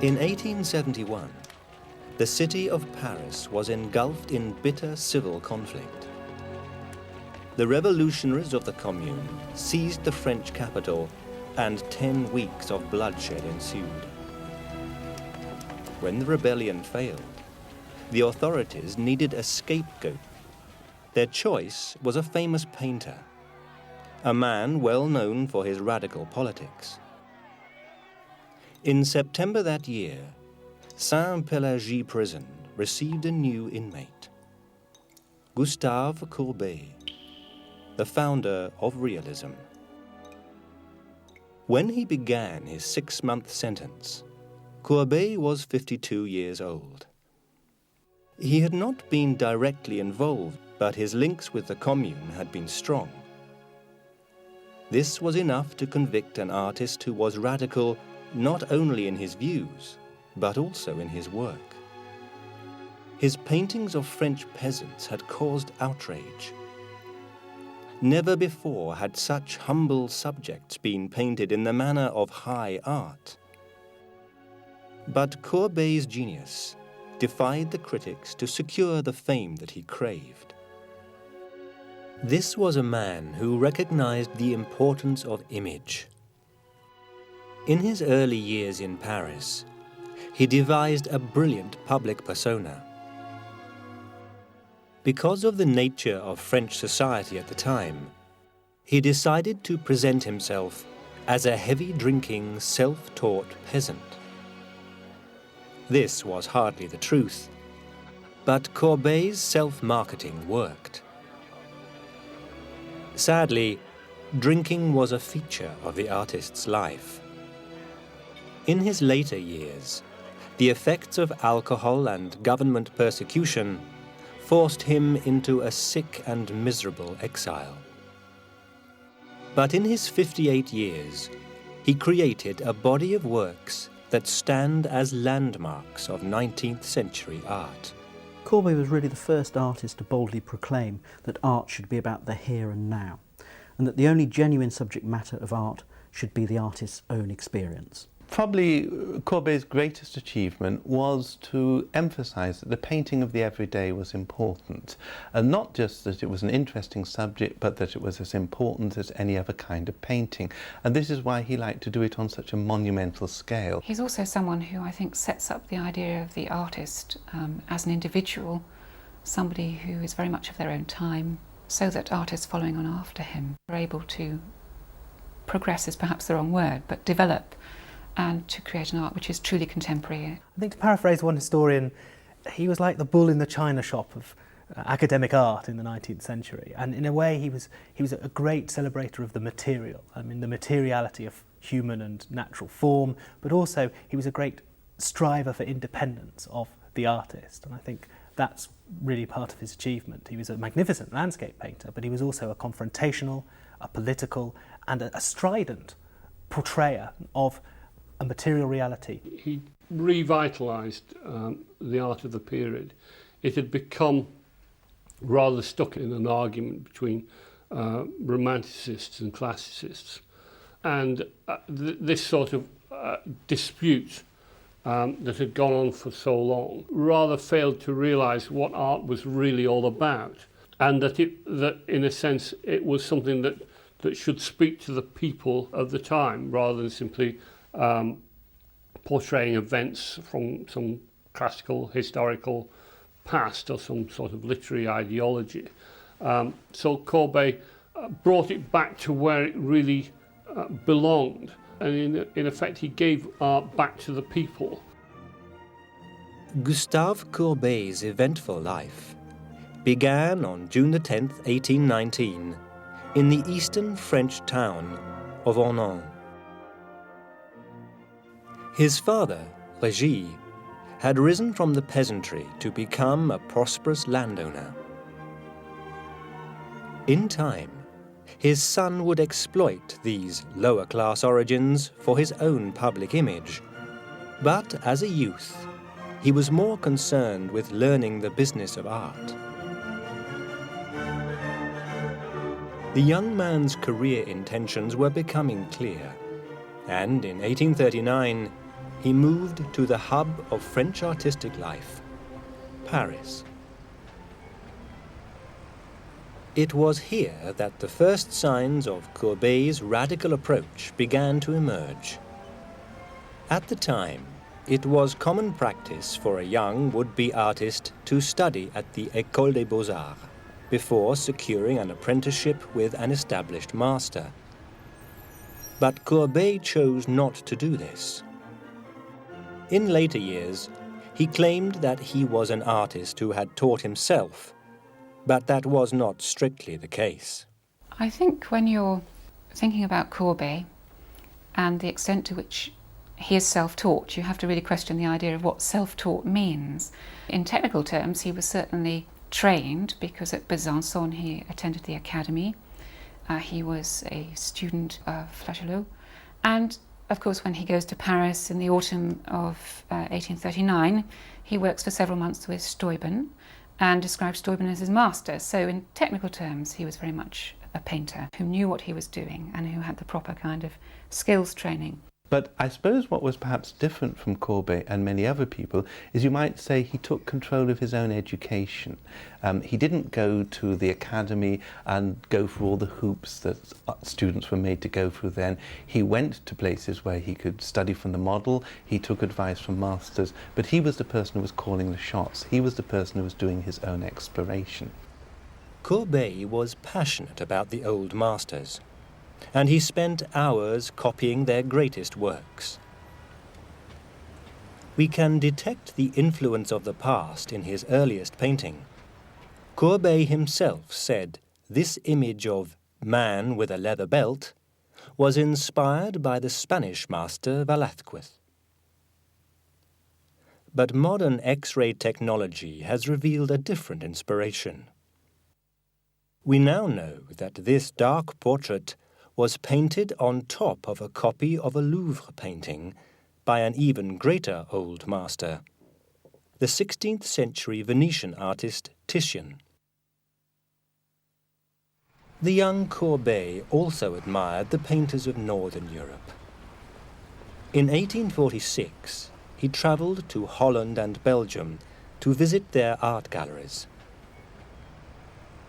In 1871, the city of Paris was engulfed in bitter civil conflict. The revolutionaries of the Commune seized the French capital, and 10 weeks of bloodshed ensued. When the rebellion failed, the authorities needed a scapegoat. Their choice was a famous painter, a man well known for his radical politics. In September that year, Saint-Pélagie prison received a new inmate, Gustave Courbet, the founder of realism. When he began his 6-month sentence, Courbet was 52 years old. He had not been directly involved, but his links with the Commune had been strong. This was enough to convict an artist who was radical not only in his views, but also in his work. His paintings of French peasants had caused outrage. Never before had such humble subjects been painted in the manner of high art. But Courbet's genius defied the critics to secure the fame that he craved. This was a man who recognized the importance of image. In his early years in Paris, he devised a brilliant public persona. Because of the nature of French society at the time, he decided to present himself as a heavy-drinking, self-taught peasant. This was hardly the truth, but Courbet's self-marketing worked. Sadly, drinking was a feature of the artist's life. In his later years, the effects of alcohol and government persecution forced him into a sick and miserable exile. But in his 58 years, he created a body of works that stand as landmarks of 19th century art. Courbet was really the first artist to boldly proclaim that art should be about the here and now, and that the only genuine subject matter of art should be the artist's own experience. Probably Courbet's greatest achievement was to emphasize that the painting of the everyday was important, and not just that it was an interesting subject, but that it was as important as any other kind of painting. And this is why he liked to do it on such a monumental scale. He's also someone who I think sets up the idea of the artist as an individual, somebody who is very much of their own time, so that artists following on after him are able to progress, is perhaps the wrong word, but develop and to create an art which is truly contemporary. I think, to paraphrase one historian, he was like the bull in the china shop of academic art in the 19th century. And in a way, he was a great celebrator of the material, I mean, the materiality of human and natural form, but also he was a great striver for independence of the artist. And I think that's really part of his achievement. He was a magnificent landscape painter, but he was also a confrontational, a political, and a strident portrayer of a material reality. He revitalised the art of the period. It had become rather stuck in an argument between romanticists and classicists. And this sort of dispute that had gone on for so long rather failed to realise what art was really all about, and that in a sense it was something that should speak to the people of the time rather than simply portraying events from some classical, historical past or some sort of literary ideology. So Courbet brought it back to where it really belonged, and in effect he gave art back to the people. Gustave Courbet's eventful life began on June the 10th, 1819, in the eastern French town of Ornans. His father, Régis, had risen from the peasantry to become a prosperous landowner. In time, his son would exploit these lower-class origins for his own public image. But as a youth, he was more concerned with learning the business of art. The young man's career intentions were becoming clear, and in 1839, he moved to the hub of French artistic life, Paris. It was here that the first signs of Courbet's radical approach began to emerge. At the time, it was common practice for a young would-be artist to study at the École des Beaux-Arts before securing an apprenticeship with an established master. But Courbet chose not to do this. In later years, he claimed that he was an artist who had taught himself, but that was not strictly the case. I think when you're thinking about Courbet and the extent to which he is self-taught, you have to really question the idea of what self-taught means. In technical terms, he was certainly trained, because at Besançon he attended the academy. He was a student of Flagelot. And of course, when he goes to Paris in the autumn of 1839, he works for several months with Steuben and describes Steuben as his master. So in technical terms, he was very much a painter who knew what he was doing and who had the proper kind of skills training. But I suppose what was perhaps different from Courbet and many other people is, you might say, he took control of his own education. He didn't go to the academy and go through all the hoops that students were made to go through then. He went to places where he could study from the model, he took advice from masters, but he was the person who was calling the shots. He was the person who was doing his own exploration. Courbet was passionate about the old masters, and he spent hours copying their greatest works. We can detect the influence of the past in his earliest painting. Courbet himself said this image of man with a leather belt was inspired by the Spanish master Velázquez. But modern X-ray technology has revealed a different inspiration. We now know that this dark portrait was painted on top of a copy of a Louvre painting by an even greater old master, the 16th century Venetian artist Titian. The young Courbet also admired the painters of Northern Europe. In 1846, he travelled to Holland and Belgium to visit their art galleries.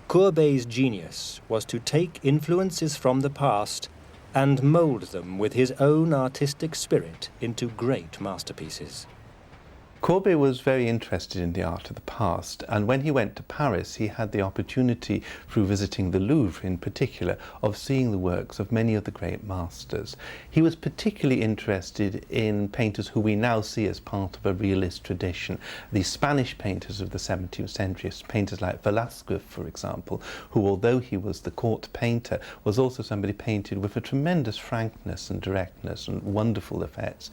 Courbet's genius was to take influences from the past and mould them with his own artistic spirit into great masterpieces. Courbet was very interested in the art of the past, and when he went to Paris, he had the opportunity, through visiting the Louvre in particular, of seeing the works of many of the great masters. He was particularly interested in painters who we now see as part of a realist tradition. The Spanish painters of the 17th century, painters like Velázquez, for example, who, although he was the court painter, was also somebody painted with a tremendous frankness and directness and wonderful effects.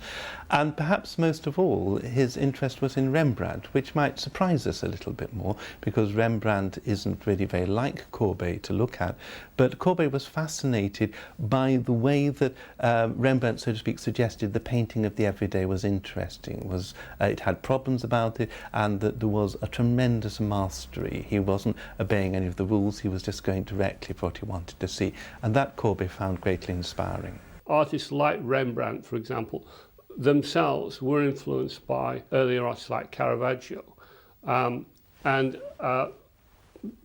And perhaps most of all, his interest was in Rembrandt, which might surprise us a little bit more, because Rembrandt isn't really very like Courbet to look at. But Courbet was fascinated by the way that Rembrandt, so to speak, suggested the painting of the everyday was interesting. It had problems about it, and that there was a tremendous mastery. He wasn't obeying any of the rules, he was just going directly for what he wanted to see. And that Courbet found greatly inspiring. Artists like Rembrandt, for example, themselves were influenced by earlier artists like Caravaggio, and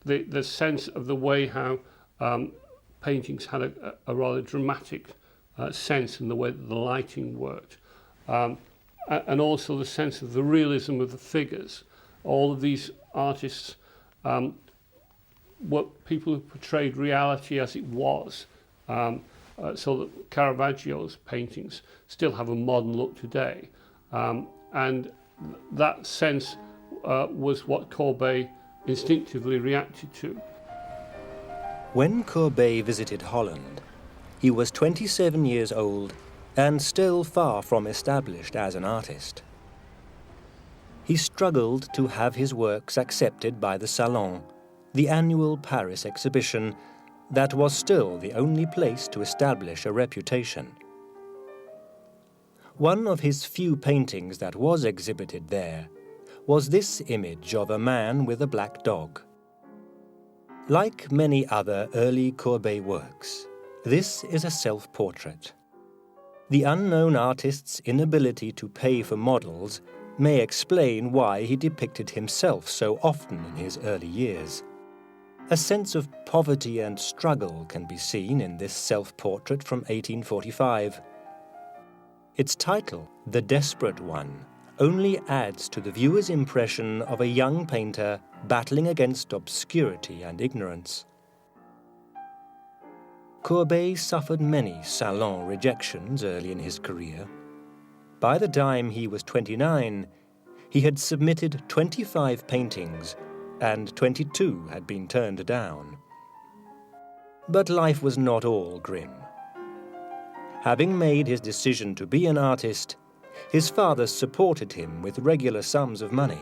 the sense of the way how paintings had a rather dramatic sense in the way that the lighting worked, and also the sense of the realism of the figures. All of these artists were people who portrayed reality as it was. So that Caravaggio's paintings still have a modern look today. And that sense was what Courbet instinctively reacted to. When Courbet visited Holland, he was 27 years old and still far from established as an artist. He struggled to have his works accepted by the Salon, the annual Paris exhibition, that was still the only place to establish a reputation. One of his few paintings that was exhibited there was this image of a man with a black dog. Like many other early Courbet works, this is a self-portrait. The unknown artist's inability to pay for models may explain why he depicted himself so often in his early years. A sense of poverty and struggle can be seen in this self-portrait from 1845. Its title, The Desperate One, only adds to the viewer's impression of a young painter battling against obscurity and ignorance. Courbet suffered many salon rejections early in his career. By the time he was 29, he had submitted 25 paintings and 22 had been turned down. But life was not all grim. Having made his decision to be an artist, his father supported him with regular sums of money.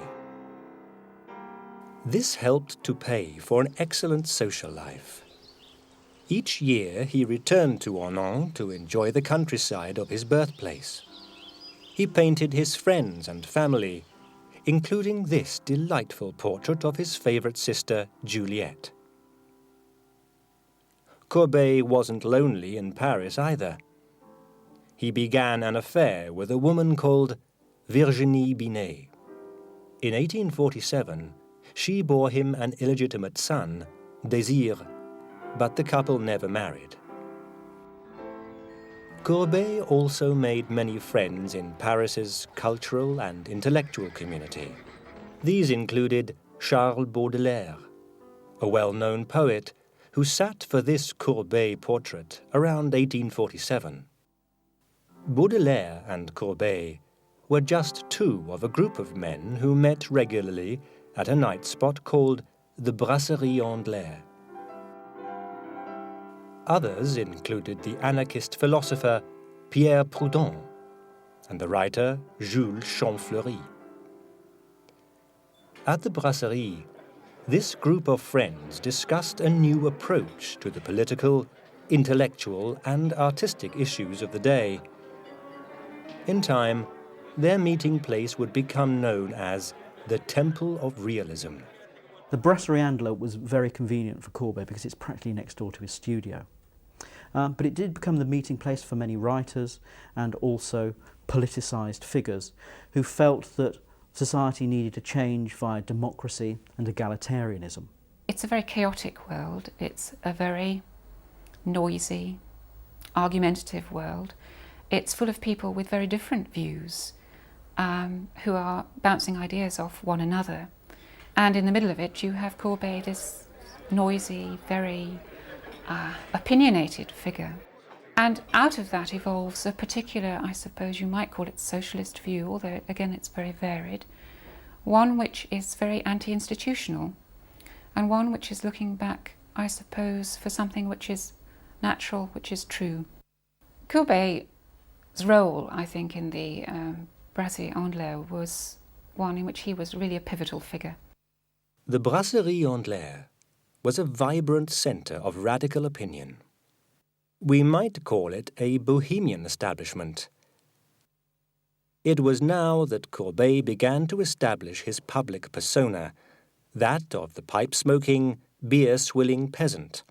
This helped to pay for an excellent social life. Each year he returned to Ornans to enjoy the countryside of his birthplace. He painted his friends and family, including this delightful portrait of his favourite sister, Juliette. Courbet wasn't lonely in Paris either. He began an affair with a woman called Virginie Binet. In 1847, she bore him an illegitimate son, Désir, but the couple never married. Courbet also made many friends in Paris's cultural and intellectual community. These included Charles Baudelaire, a well-known poet who sat for this Courbet portrait around 1847. Baudelaire and Courbet were just two of a group of men who met regularly at a night spot called the Brasserie Anglaise. Others included the anarchist philosopher Pierre Proudhon and the writer Jules Champfleury. At the Brasserie, this group of friends discussed a new approach to the political, intellectual, and artistic issues of the day. In time, their meeting place would become known as the Temple of Realism. The Brasserie Anglaise was very convenient for Courbet because it's practically next door to his studio. But it did become the meeting place for many writers and also politicised figures who felt that society needed a change via democracy and egalitarianism. It's a very chaotic world. It's a very noisy, argumentative world. It's full of people with very different views who are bouncing ideas off one another. And in the middle of it, you have Courbet, this noisy, very opinionated figure. And out of that evolves a particular, I suppose you might call it socialist view, although again it's very varied, one which is very anti-institutional, and one which is looking back, I suppose, for something which is natural, which is true. Courbet's role, I think, in the Brasserie Anglaise was one in which he was really a pivotal figure. The Brasserie Anglaise was a vibrant centre of radical opinion. We might call it a bohemian establishment. It was now that Courbet began to establish his public persona, that of the pipe-smoking, beer-swilling peasant,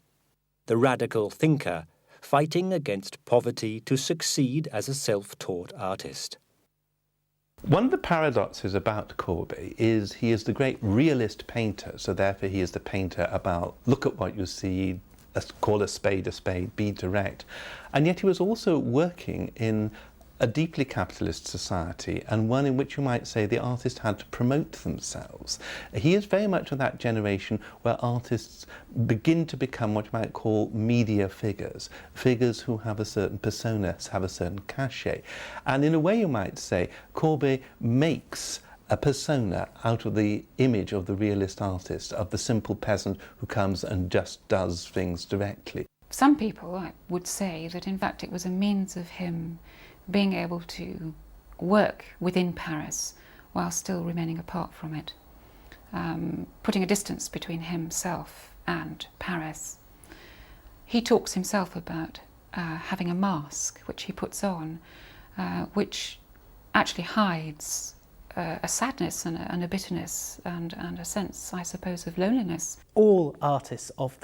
the radical thinker fighting against poverty to succeed as a self-taught artist. One of the paradoxes about Courbet is he is the great realist painter, so therefore he is the painter about look at what you see, call a spade, be direct. And yet he was also working in a deeply capitalist society, and one in which you might say the artist had to promote themselves. He is very much of that generation where artists begin to become what you might call media figures, figures who have a certain persona, have a certain cachet. And in a way you might say Courbet makes a persona out of the image of the realist artist, of the simple peasant who comes and just does things directly. Some people would say that in fact it was a means of him being able to work within Paris while still remaining apart from it, putting a distance between himself and Paris. He talks himself about having a mask which he puts on, which actually hides a sadness and a bitterness and a sense, I suppose, of loneliness. All artists of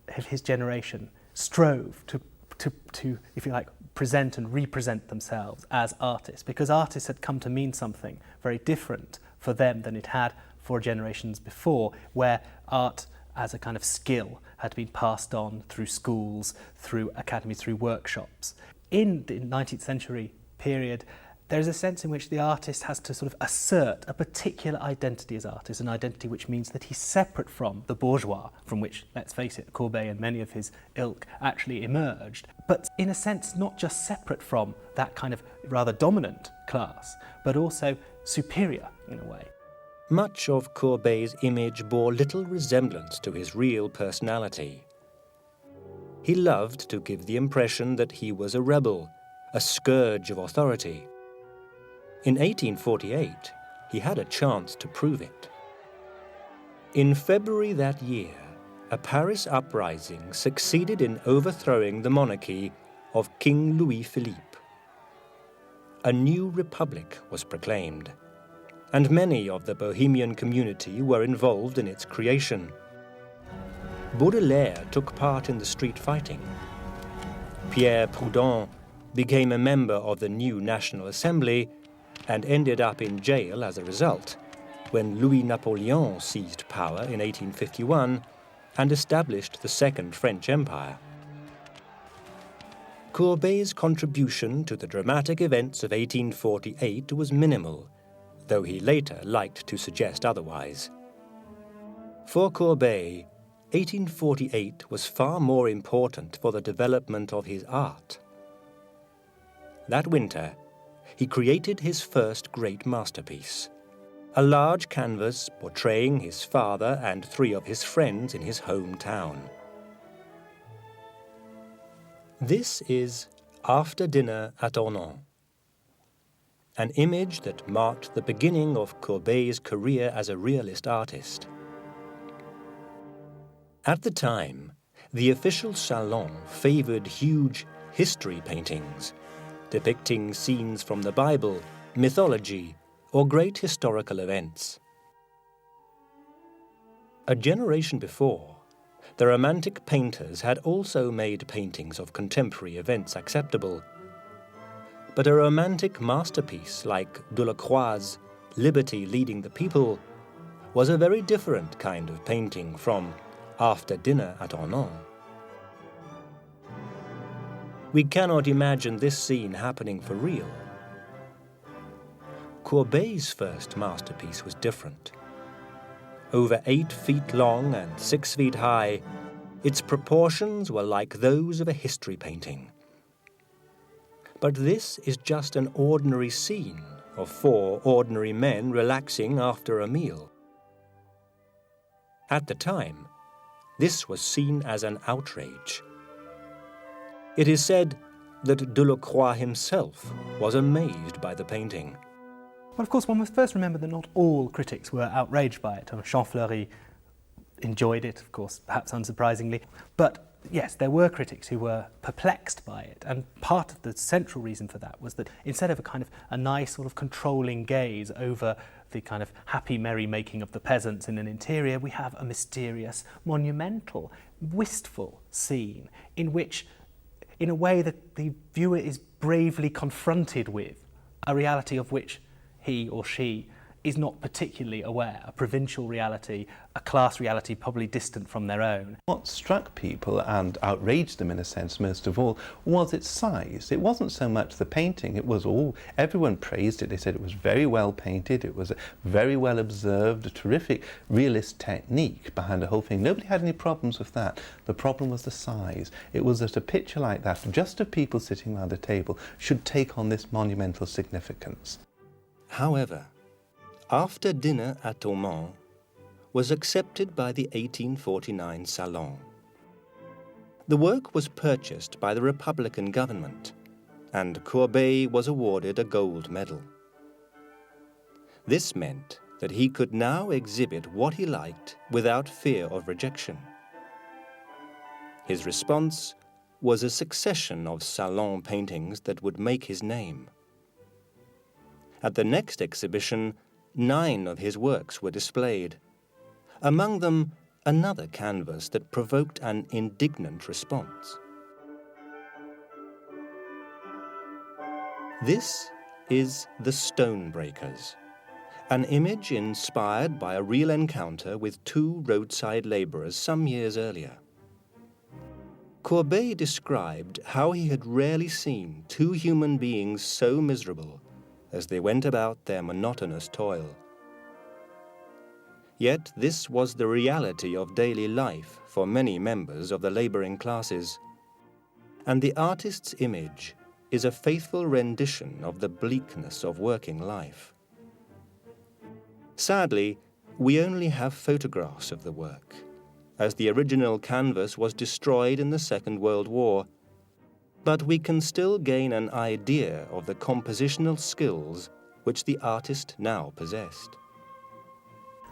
his generation strove to, if you like, present and represent themselves as artists, because artists had come to mean something very different for them than it had for generations before, where art as a kind of skill had been passed on through schools, through academies, through workshops. In the 19th century period, there is a sense in which the artist has to sort of assert a particular identity as artist, an identity which means that he's separate from the bourgeois, from which, let's face it, Courbet and many of his ilk actually emerged, but in a sense not just separate from that kind of rather dominant class, but also superior in a way. Much of Courbet's image bore little resemblance to his real personality. He loved to give the impression that he was a rebel, a scourge of authority. In 1848, he had a chance to prove it. In February that year, a Paris uprising succeeded in overthrowing the monarchy of King Louis-Philippe. A new republic was proclaimed, and many of the Bohemian community were involved in its creation. Baudelaire took part in the street fighting. Pierre Proudhon became a member of the new National Assembly and ended up in jail as a result when Louis Napoleon seized power in 1851 and established the Second French Empire. Courbet's contribution to the dramatic events of 1848 was minimal, though he later liked to suggest otherwise. For Courbet, 1848 was far more important for the development of his art. That winter, he created his first great masterpiece, a large canvas portraying his father and 3 of his friends in his hometown. This is After Dinner at Ornans, an image that marked the beginning of Courbet's career as a realist artist. At the time, the official salon favored huge history paintings, depicting scenes from the Bible, mythology, or great historical events. A generation before, the Romantic painters had also made paintings of contemporary events acceptable. But a Romantic masterpiece like Delacroix's Liberty Leading the People was a very different kind of painting from After Dinner at Ornans. We cannot imagine this scene happening for real. Courbet's first masterpiece was different. Over 8 feet long and 6 feet high, its proportions were like those of a history painting. But this is just an ordinary scene of 4 ordinary men relaxing after a meal. At the time, this was seen as an outrage. It is said that Delacroix himself was amazed by the painting. Well, of course, one must first remember that not all critics were outraged by it. Champfleury enjoyed it, of course, perhaps unsurprisingly. But yes, there were critics who were perplexed by it. And part of the central reason for that was that instead of a nice sort of controlling gaze over the kind of happy merry-making of the peasants in an interior, we have a mysterious, monumental, wistful scene in which, in a way that the viewer is bravely confronted with a reality of which he or she is not particularly aware, a provincial reality, a class reality probably distant from their own. What struck people and outraged them in a sense most of all was its size. It wasn't so much the painting, it was everyone praised it. They said it was very well painted, it was very well observed, a terrific realist technique behind the whole thing. Nobody had any problems with that. The problem was the size. It was that a picture like that, just of people sitting around a table, should take on this monumental significance. However, After Dinner at Ornans was accepted by the 1849 Salon. The work was purchased by the Republican government, and Courbet was awarded a gold medal. This meant that he could now exhibit what he liked without fear of rejection. His response was a succession of Salon paintings that would make his name. At the next exhibition, 9 of his works were displayed. Among them, another canvas that provoked an indignant response. This is The Stonebreakers, an image inspired by a real encounter with two roadside labourers some years earlier. Courbet described how he had rarely seen two human beings so miserable as they went about their monotonous toil. Yet this was the reality of daily life for many members of the labouring classes, and the artist's image is a faithful rendition of the bleakness of working life. Sadly, we only have photographs of the work, as the original canvas was destroyed in the Second World War, but we can still gain an idea of the compositional skills which the artist now possessed.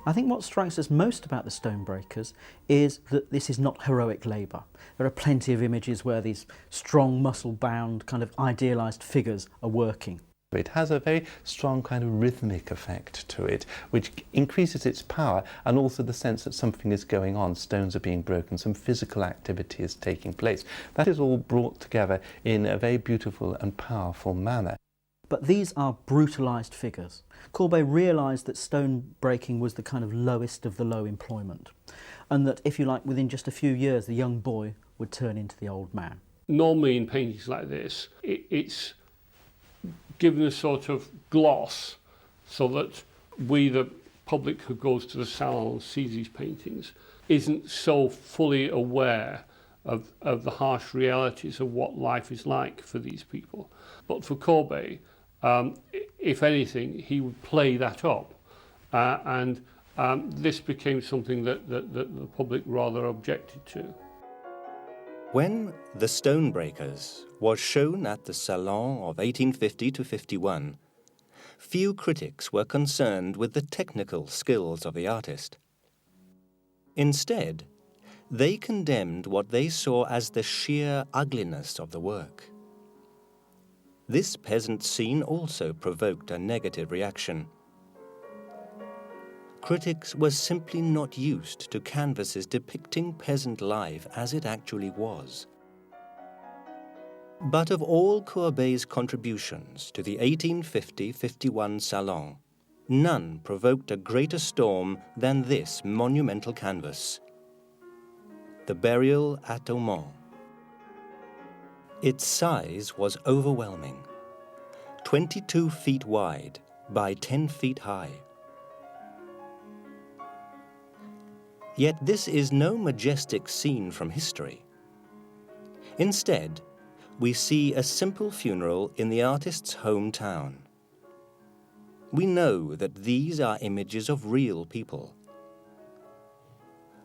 I think what strikes us most about the Stonebreakers is that this is not heroic labour. There are plenty of images where these strong, muscle-bound, kind of idealised figures are working. It has a very strong kind of rhythmic effect to it, which increases its power and also the sense that something is going on. Stones are being broken, some physical activity is taking place. That is all brought together in a very beautiful and powerful manner. But these are brutalised figures. Courbet realised that stone breaking was the kind of lowest of the low employment, and that, if you like, within just a few years the young boy would turn into the old man. Normally in paintings like this, it's given a sort of gloss so that we, the public who goes to the salon and sees these paintings, isn't so fully aware of the harsh realities of what life is like for these people. But for Courbet, if anything, he would play that up, and this became something that the public rather objected to. When The Stonebreakers was shown at the Salon of 1850 to 51, few critics were concerned with the technical skills of the artist. Instead, they condemned what they saw as the sheer ugliness of the work. This peasant scene also provoked a negative reaction. Critics were simply not used to canvases depicting peasant life as it actually was. But of all Courbet's contributions to the 1850-51 Salon, none provoked a greater storm than this monumental canvas, The Burial at Aumont. Its size was overwhelming, 22 feet wide by 10 feet high. Yet this is no majestic scene from history. Instead, we see a simple funeral in the artist's hometown. We know that these are images of real people.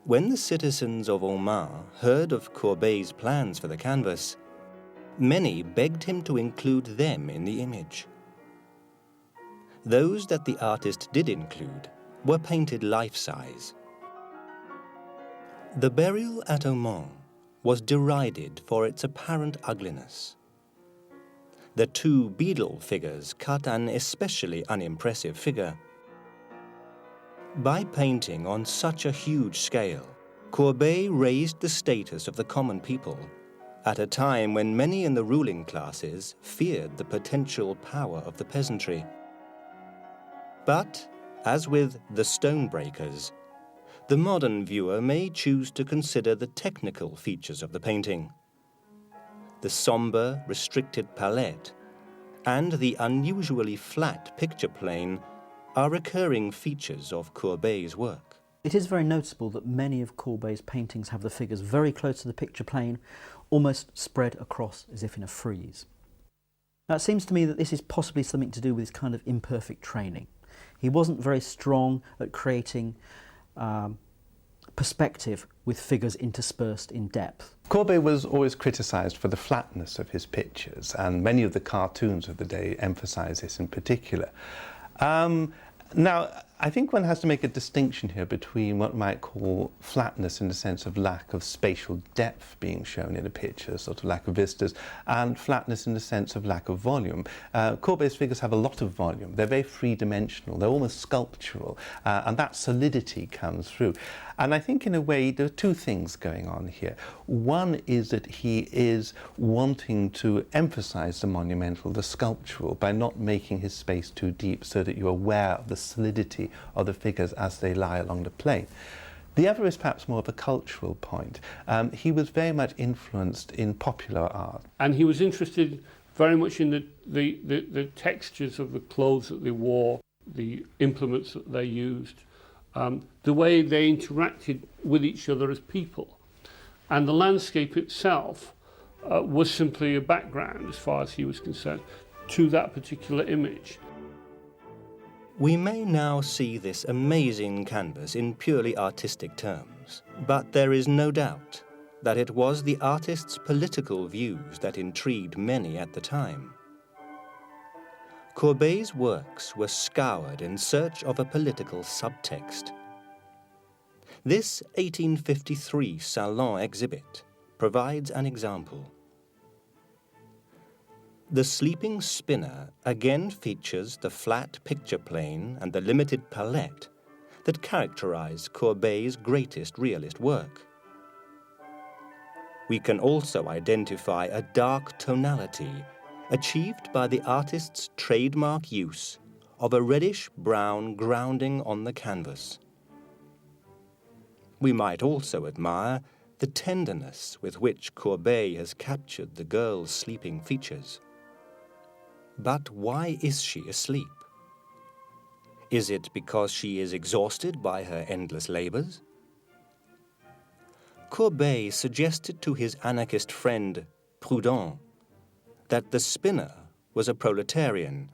When the citizens of Aumont heard of Courbet's plans for the canvas, many begged him to include them in the image. Those that the artist did include were painted life-size. The Burial at Aumont was derided for its apparent ugliness. The two beadle figures cut an especially unimpressive figure. By painting on such a huge scale, Courbet raised the status of the common people at a time when many in the ruling classes feared the potential power of the peasantry. But, as with The Stonebreakers, the modern viewer may choose to consider the technical features of the painting. The sombre, restricted palette and the unusually flat picture plane are recurring features of Courbet's work. It is very noticeable that many of Courbet's paintings have the figures very close to the picture plane, almost spread across as if in a frieze. Now, it seems to me that this is possibly something to do with his kind of imperfect training. He wasn't very strong at creating perspective with figures interspersed in depth. Courbet was always criticised for the flatness of his pictures, and many of the cartoons of the day emphasise this in particular. Now, I think one has to make a distinction here between what we might call flatness in the sense of lack of spatial depth being shown in a picture, sort of lack of vistas, and flatness in the sense of lack of volume. Courbet's figures have a lot of volume. They're very three-dimensional. They're almost sculptural, and that solidity comes through. And I think in a way there are two things going on here. One is that he is wanting to emphasize the monumental, the sculptural, by not making his space too deep so that you're aware of the solidity of the figures as they lie along the plane. The other is perhaps more of a cultural point. He was very much influenced in popular art. And he was interested very much in the textures of the clothes that they wore, the implements that they used, the way they interacted with each other as people. And the landscape itself was simply a background, as far as he was concerned, to that particular image. We may now see this amazing canvas in purely artistic terms, but there is no doubt that it was the artist's political views that intrigued many at the time. Courbet's works were scoured in search of a political subtext. This 1853 Salon exhibit provides an example. The Sleeping Spinner again features the flat picture plane and the limited palette that characterize Courbet's greatest realist work. We can also identify a dark tonality achieved by the artist's trademark use of a reddish-brown grounding on the canvas. We might also admire the tenderness with which Courbet has captured the girl's sleeping features. But why is she asleep? Is it because she is exhausted by her endless labors? Courbet suggested to his anarchist friend, Proudhon, that the spinner was a proletarian,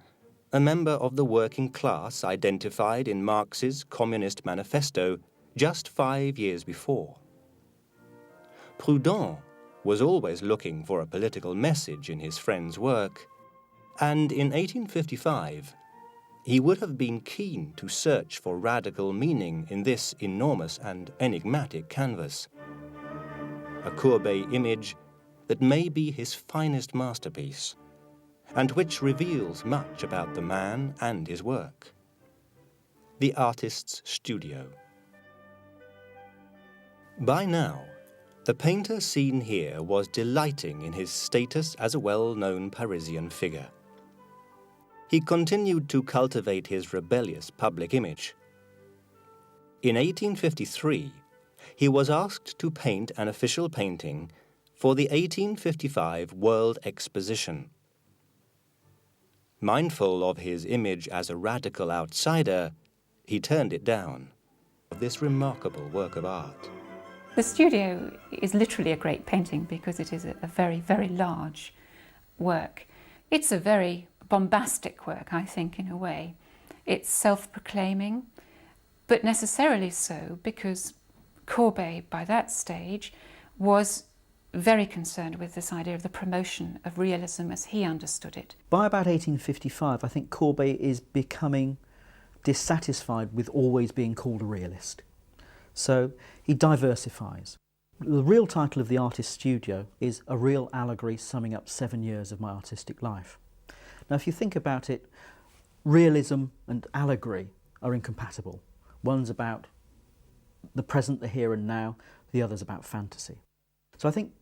a member of the working class identified in Marx's Communist Manifesto just 5 years before. Proudhon was always looking for a political message in his friend's work, and in 1855, he would have been keen to search for radical meaning in this enormous and enigmatic canvas. A Courbet image that may be his finest masterpiece, and which reveals much about the man and his work. The artist's studio. By now, the painter seen here was delighting in his status as a well-known Parisian figure. He continued to cultivate his rebellious public image. In 1853, he was asked to paint an official painting for the 1855 World Exposition. Mindful of his image as a radical outsider, he turned it down. This remarkable work of art. The studio is literally a great painting because it is a very, very large work. It's a very bombastic work, I think, in a way. It's self-proclaiming, but necessarily so because Courbet, by that stage, was very concerned with this idea of the promotion of realism as he understood it. By about 1855, I think Courbet is becoming dissatisfied with always being called a realist. So he diversifies. The real title of the artist's studio is A Real Allegory Summing Up 7 Years of My Artistic Life. Now, if you think about it, realism and allegory are incompatible. One's about the present, the here and now, the other's about fantasy. So I think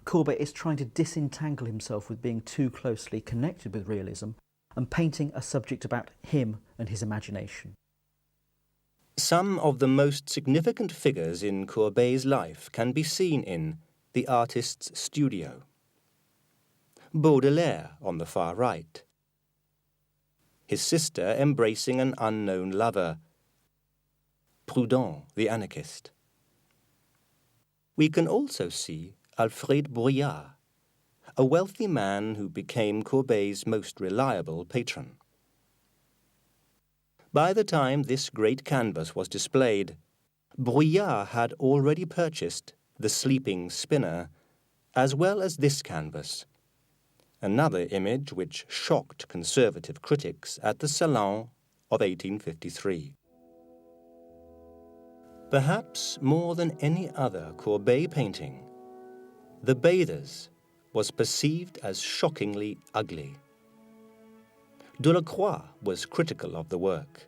Courbet is trying to disentangle himself with being too closely connected with realism and painting a subject about him and his imagination. Some of the most significant figures in Courbet's life can be seen in the artist's studio. Baudelaire on the far right. His sister embracing an unknown lover. Proudhon, the anarchist. We can also see Alfred Bruyas, a wealthy man who became Courbet's most reliable patron. By the time this great canvas was displayed, Bruyas had already purchased The Sleeping Spinner, as well as this canvas, another image which shocked conservative critics at the Salon of 1853. Perhaps more than any other Courbet painting, The Bathers was perceived as shockingly ugly. Delacroix was critical of the work,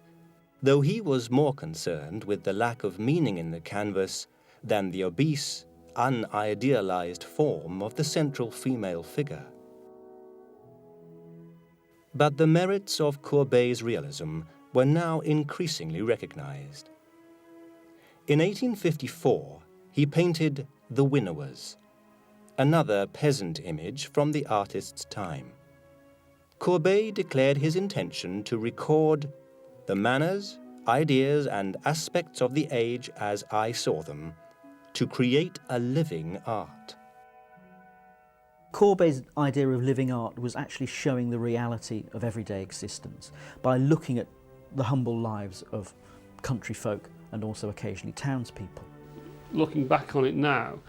though he was more concerned with the lack of meaning in the canvas than the obese, unidealized form of the central female figure. But the merits of Courbet's realism were now increasingly recognized. In 1854, he painted The Winnowers, another peasant image from the artist's time. Courbet declared his intention to record the manners, ideas, and aspects of the age as I saw them, to create a living art. Courbet's idea of living art was actually showing the reality of everyday existence by looking at the humble lives of country folk and also occasionally townspeople. Looking back on it now,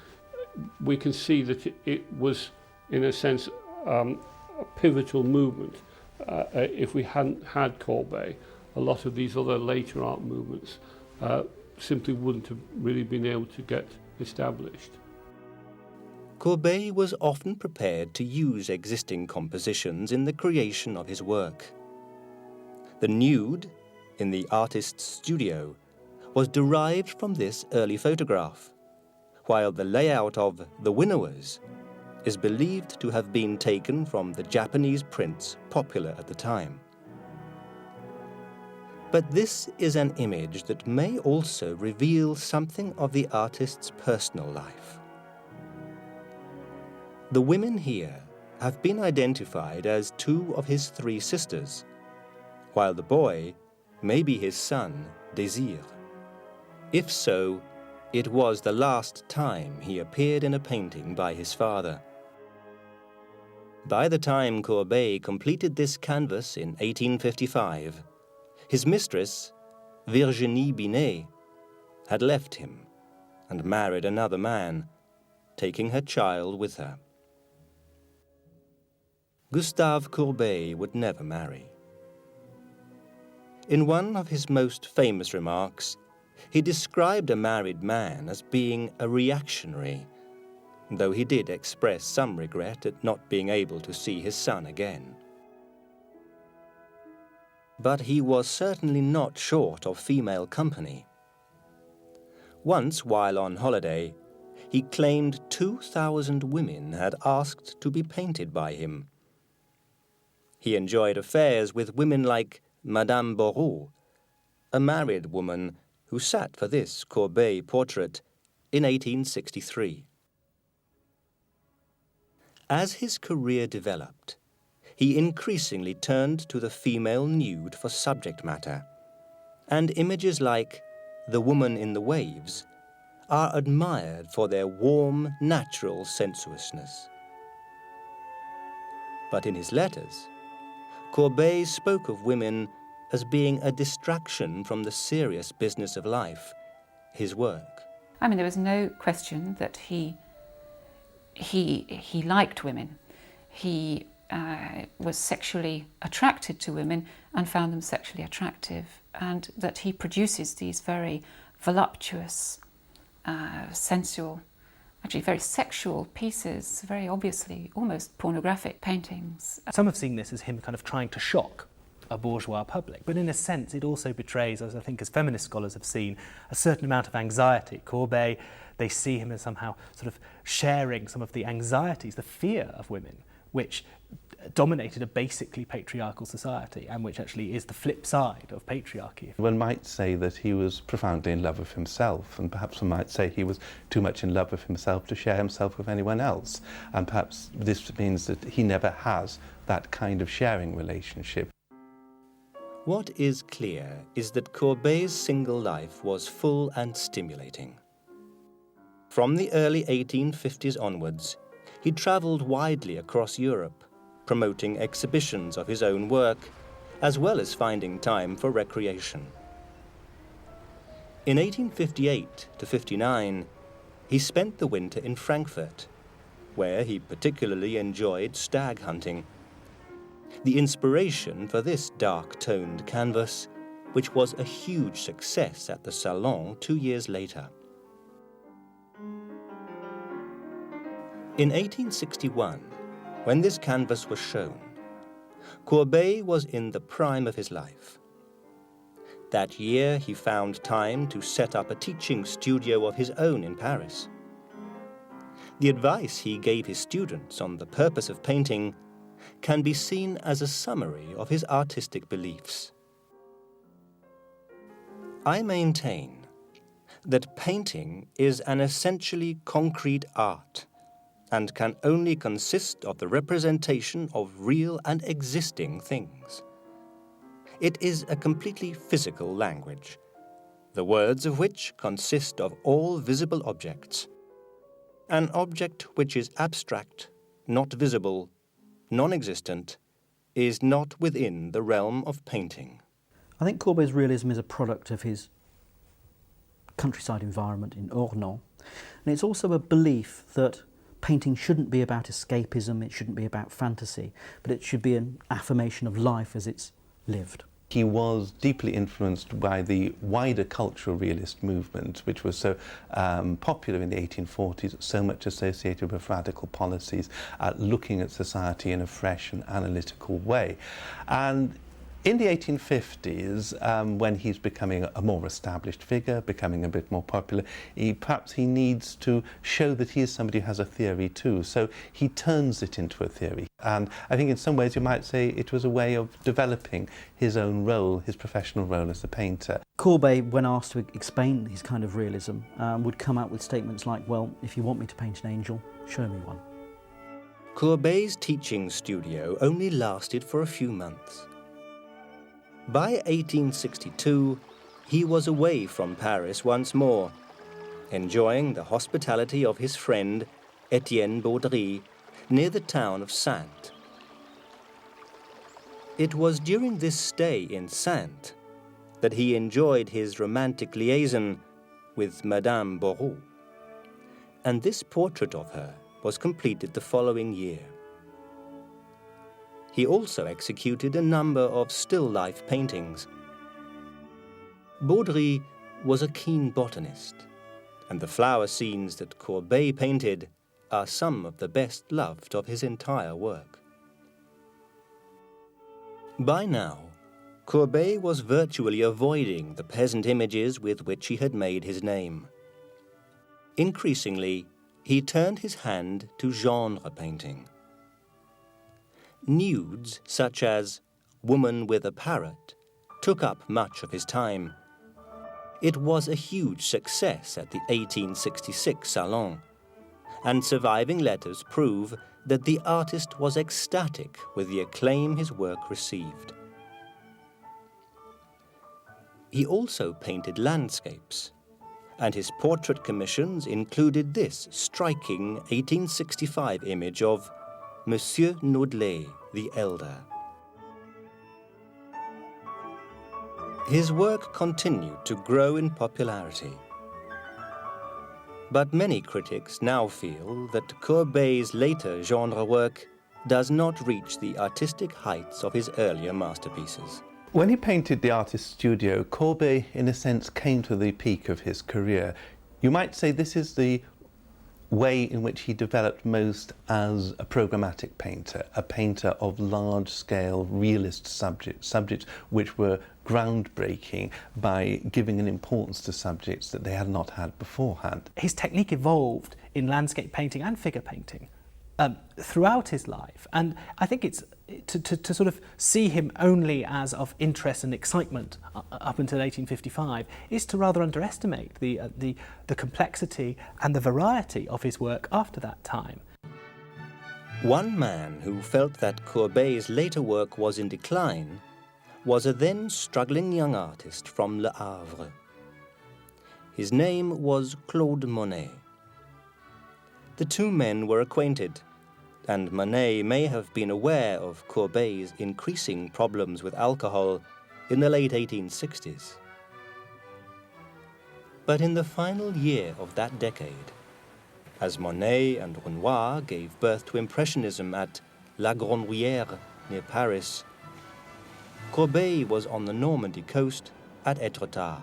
we can see that it was, in a sense, a pivotal movement. If we hadn't had Courbet, a lot of these other later art movements simply wouldn't have really been able to get established. Courbet was often prepared to use existing compositions in the creation of his work. The nude in the artist's studio was derived from this early photograph, while the layout of The Winnowers is believed to have been taken from the Japanese prints popular at the time. But this is an image that may also reveal something of the artist's personal life. The women here have been identified as two of his three sisters, while the boy may be his son, Désir. If so, it was the last time he appeared in a painting by his father. By the time Courbet completed this canvas in 1855, his mistress, Virginie Binet, had left him and married another man, taking her child with her. Gustave Courbet would never marry. In one of his most famous remarks, he described a married man as being a reactionary, though he did express some regret at not being able to see his son again. But he was certainly not short of female company. Once, while on holiday, he claimed 2,000 women had asked to be painted by him. He enjoyed affairs with women like Madame Bourreau, a married woman who sat for this Courbet portrait in 1863. As his career developed, he increasingly turned to the female nude for subject matter, and images like The Woman in the Waves are admired for their warm, natural sensuousness. But in his letters, Courbet spoke of women as being a distraction from the serious business of life, his work. I mean, there was no question that he liked women. He was sexually attracted to women and found them sexually attractive, and that he produces these very voluptuous, sensual, actually very sexual pieces, very obviously almost pornographic paintings. Some have seen this as him kind of trying to shock a bourgeois public, but in a sense it also betrays, as I think as feminist scholars have seen, a certain amount of anxiety. Courbet, they see him as somehow sort of sharing some of the anxieties, the fear of women, which dominated a basically patriarchal society and which actually is the flip side of patriarchy. One might say that he was profoundly in love with himself, and perhaps one might say he was too much in love with himself to share himself with anyone else. And perhaps this means that he never has that kind of sharing relationship. What is clear is that Courbet's single life was full and stimulating. From the early 1850s onwards, he travelled widely across Europe, promoting exhibitions of his own work, as well as finding time for recreation. In 1858 to 59, he spent the winter in Frankfurt, where he particularly enjoyed stag hunting. The inspiration for this dark-toned canvas which was a huge success at the Salon 2 years later. In 1861, when this canvas was shown, Courbet was in the prime of his life. That year he found time to set up a teaching studio of his own in Paris. The advice he gave his students on the purpose of painting can be seen as a summary of his artistic beliefs. I maintain that painting is an essentially concrete art and can only consist of the representation of real and existing things. It is a completely physical language, the words of which consist of all visible objects. An object which is abstract, not visible, non-existent, is not within the realm of painting. I think Courbet's realism is a product of his countryside environment in Ornans, and it's also a belief that painting shouldn't be about escapism, it shouldn't be about fantasy, but it should be an affirmation of life as it's lived. He was deeply influenced by the wider cultural realist movement, which was so popular in the 1840s, so much associated with radical policies, looking at society in a fresh and analytical way. And in the 1850s, when he's becoming a more established figure, becoming a bit more popular, perhaps he needs to show that he is somebody who has a theory too. So he turns it into a theory. And I think in some ways you might say it was a way of developing his own role, his professional role as a painter. Courbet, when asked to explain his kind of realism, would come out with statements like, well, if you want me to paint an angel, show me one. Courbet's teaching studio only lasted for a few months. By 1862, he was away from Paris once more, enjoying the hospitality of his friend Etienne Baudry near the town of Saintes. It was during this stay in Saintes that he enjoyed his romantic liaison with Madame Borot, and this portrait of her was completed the following year. He also executed a number of still-life paintings. Baudry was a keen botanist, and the flower scenes that Courbet painted are some of the best loved of his entire work. By now, Courbet was virtually avoiding the peasant images with which he had made his name. Increasingly, he turned his hand to genre painting. Nudes, such as Woman with a Parrot, took up much of his time. It was a huge success at the 1866 Salon, and surviving letters prove that the artist was ecstatic with the acclaim his work received. He also painted landscapes, and his portrait commissions included this striking 1865 image of Monsieur Naudelet, the Elder. His work continued to grow in popularity. But many critics now feel that Courbet's later genre work does not reach the artistic heights of his earlier masterpieces. When he painted the Artist's Studio, Courbet, in a sense, came to the peak of his career. You might say this is the way in which he developed most as a programmatic painter, a painter of large-scale realist subjects which were groundbreaking by giving an importance to subjects that they had not had beforehand. His technique evolved in landscape painting and figure painting throughout his life, and I think it's to sort of see him only as of interest and excitement up until 1855 is to rather underestimate the complexity and the variety of his work after that time. One man who felt that Courbet's later work was in decline was a then struggling young artist from Le Havre. His name was Claude Monet. The two men were acquainted, and Monet may have been aware of Courbet's increasing problems with alcohol in the late 1860s. But in the final year of that decade, as Monet and Renoir gave birth to Impressionism at La Grenouillère near Paris, Courbet was on the Normandy coast at Étretat.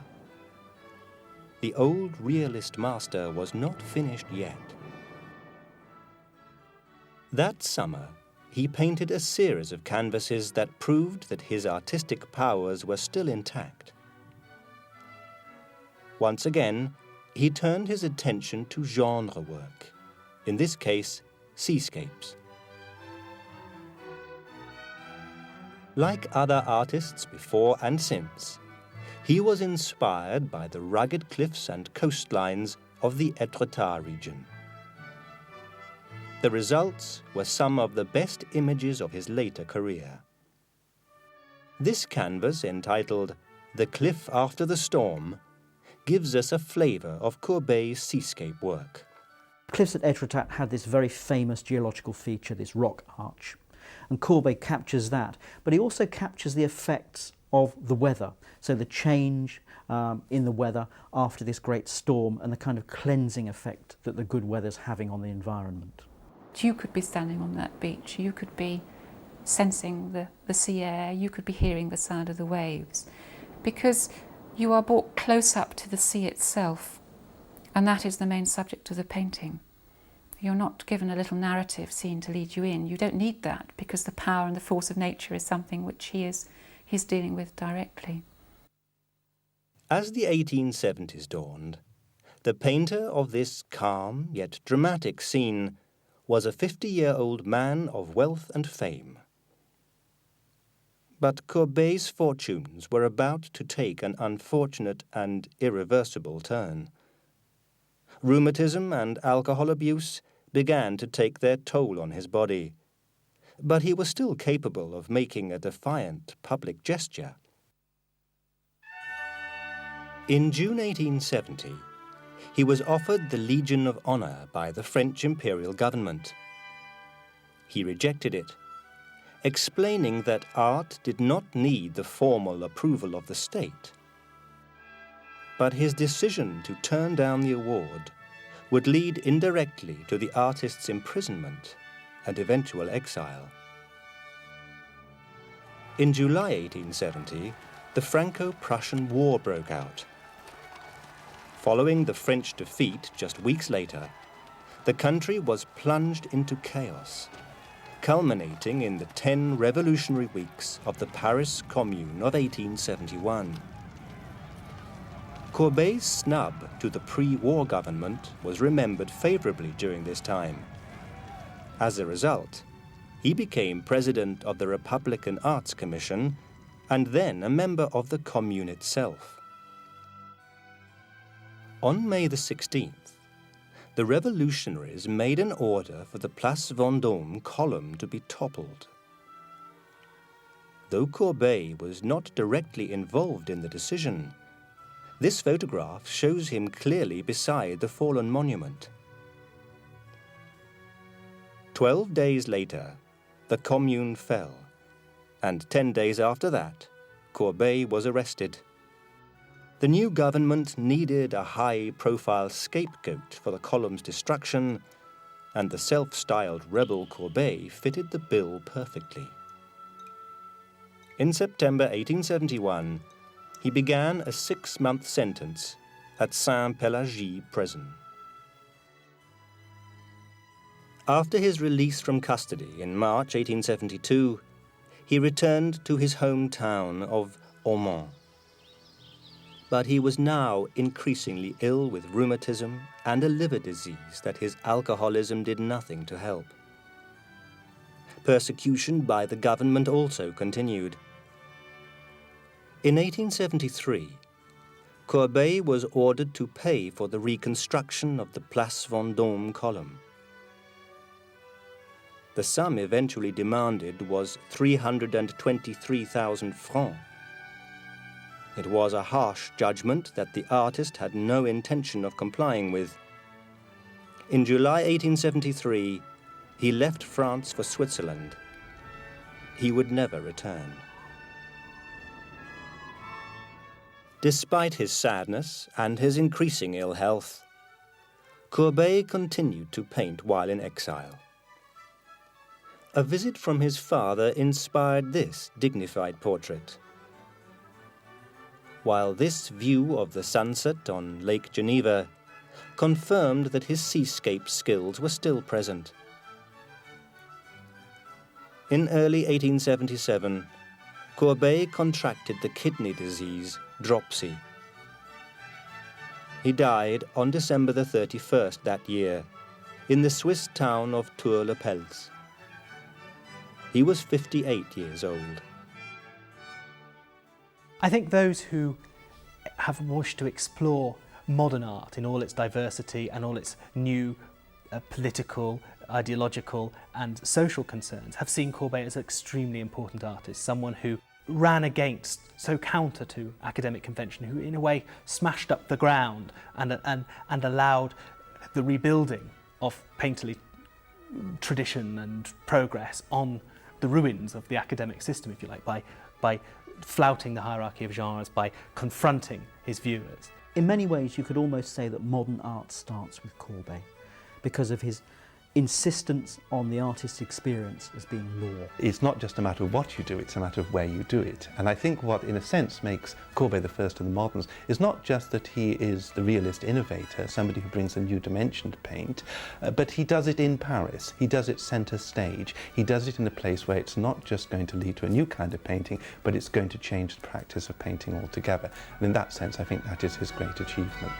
The old realist master was not finished yet. That summer, he painted a series of canvases that proved that his artistic powers were still intact. Once again, he turned his attention to genre work, in this case, seascapes. Like other artists before and since, he was inspired by the rugged cliffs and coastlines of the Étretat region. The results were some of the best images of his later career. This canvas, entitled "The Cliff After the Storm," gives us a flavour of Courbet's seascape work. The cliffs at Étretat had this very famous geological feature, this rock arch, and Courbet captures that, but he also captures the effects of the weather, so the change in the weather after this great storm and the kind of cleansing effect that the good weather's having on the environment. You could be standing on that beach, you could be sensing the sea air, you could be hearing the sound of the waves, because you are brought close up to the sea itself, and that is the main subject of the painting. You're not given a little narrative scene to lead you in. You don't need that, because the power and the force of nature is something which he's dealing with directly. As the 1870s dawned, the painter of this calm yet dramatic scene was a 50-year-old man of wealth and fame. But Courbet's fortunes were about to take an unfortunate and irreversible turn. Rheumatism and alcohol abuse began to take their toll on his body, but he was still capable of making a defiant public gesture. In June 1870, he was offered the Legion of Honor by the French imperial government. He rejected it, explaining that art did not need the formal approval of the state. But his decision to turn down the award would lead indirectly to the artist's imprisonment and eventual exile. In July 1870, the Franco-Prussian War broke out. Following the French defeat just weeks later, the country was plunged into chaos, culminating in the 10 revolutionary weeks of the Paris Commune of 1871. Courbet's snub to the pre-war government was remembered favorably during this time. As a result, he became president of the Republican Arts Commission and then a member of the Commune itself. On May the 16th, the revolutionaries made an order for the Place Vendôme column to be toppled. Though Courbet was not directly involved in the decision, this photograph shows him clearly beside the fallen monument. 12 days later, the Commune fell, and 10 days after that, Courbet was arrested. The new government needed a high-profile scapegoat for the column's destruction, and the self-styled rebel Courbet fitted the bill perfectly. In September 1871, he began a 6-month sentence at Saint-Pélagie prison. After his release from custody in March 1872, he returned to his hometown of Aumont. But he was now increasingly ill with rheumatism and a liver disease that his alcoholism did nothing to help. Persecution by the government also continued. In 1873, Courbet was ordered to pay for the reconstruction of the Place Vendôme column. The sum eventually demanded was 323,000 francs. It was a harsh judgment that the artist had no intention of complying with. In July 1873, he left France for Switzerland. He would never return. Despite his sadness and his increasing ill health, Courbet continued to paint while in exile. A visit from his father inspired this dignified portrait. while this view of the sunset on Lake Geneva confirmed that his seascape skills were still present. In early 1877, Courbet contracted the kidney disease dropsy. He died on December the 31st that year in the Swiss town of Tours-le-Pels. He was 58 years old. I think those who have wished to explore modern art in all its diversity and all its new political, ideological and social concerns have seen Courbet as an extremely important artist, someone who ran against, so counter to academic convention, who in a way smashed up the ground and allowed the rebuilding of painterly tradition and progress on the ruins of the academic system, if you like, by flouting the hierarchy of genres, by confronting his viewers. In many ways, you could almost say that modern art starts with Courbet because of his insistence on the artist's experience as being law. It's not just a matter of what you do, it's a matter of where you do it. And I think what, in a sense, makes Courbet the first of the moderns is not just that he is the realist innovator, somebody who brings a new dimension to paint, but he does it in Paris. He does it centre stage. He does it in a place where it's not just going to lead to a new kind of painting, but it's going to change the practice of painting altogether. And in that sense, I think that is his great achievement.